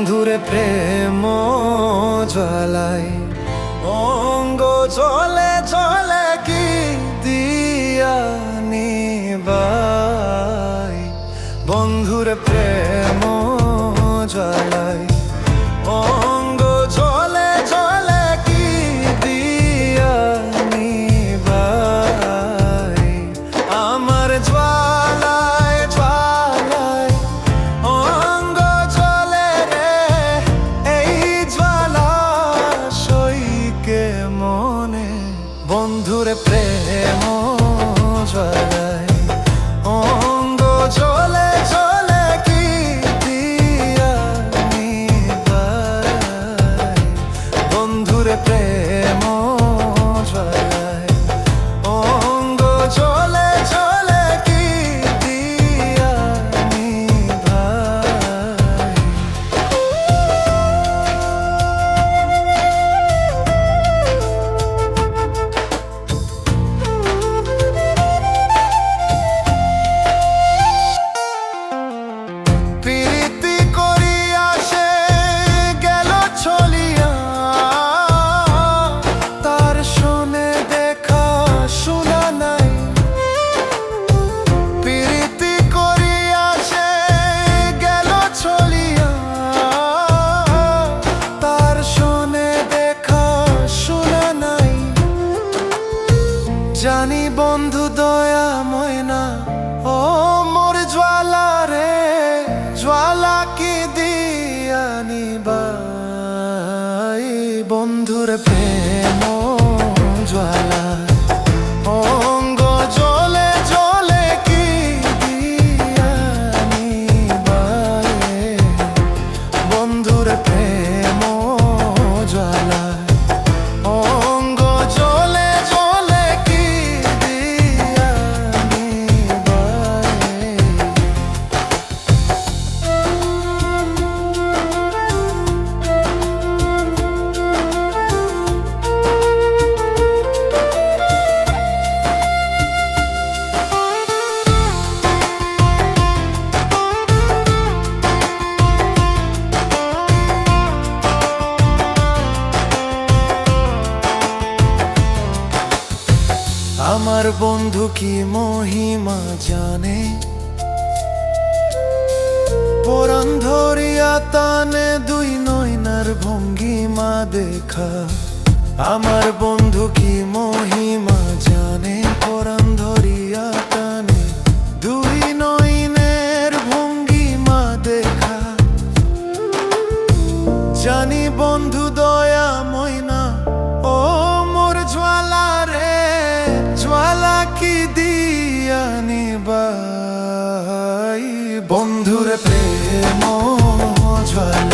বন্ধুরে প্রেম জ্বালাই অঙ্গ চলে চলে কি দিয়া নিবাই। বন্ধুরে প্রেম জ্বালাই অঙ্গ চলে চলে কি দিয়া নিবাই। আমার জ্বালায় জ্বালায় অঙ্গ জ্বলে রে, এই জ্বালা সইকে মনে। বন্ধুরে প্রেম জ্বালায় অঙ্গ জ্বলে জ্বলে কি দিয়া নিবাই। বন্ধুরে প্রেম জ্বালায় অঙ্গ জ্বলে জ্বলে কি দিয়া নিবাই। প্রীতি করিয়া সে গেল চলিয়া, তার শোনে দেখা শোনা নাই। প্রীতি করিয়া সে গেল চলিয়া, তার শোনে দেখা শোনা নাই। জানি বন্ধু দয়াময় না, ও মোর জ্বালা রে, জ্বালা কি দিয়া নিবাই। বন্ধুর প্রেম জ্বালা অঙ্গ জ্বলে জ্বলে কি দিয়া নিবাই। বন্ধুর প্রেম জ্বালা অঙ্গ জ্বলে জ্বলে কি দিয়া নিবাই। আমার বন্ধু কি মহিমা জানে, পরাণ ধরিয়া টানে দুই নয়নার ভঙ্গিমা দেখা। আমার বন্ধু কি মহিমা জানে, পরাণ ধরিয়া টানে দুই নয়নের ভঙ্গিমা দেখা। জানি বন্ধু দয়াময় না, ও মোর জ্বালা রে, জ্বালা কি দিয়া নিবাই। বন্ধুরে প্রেম জ্বালা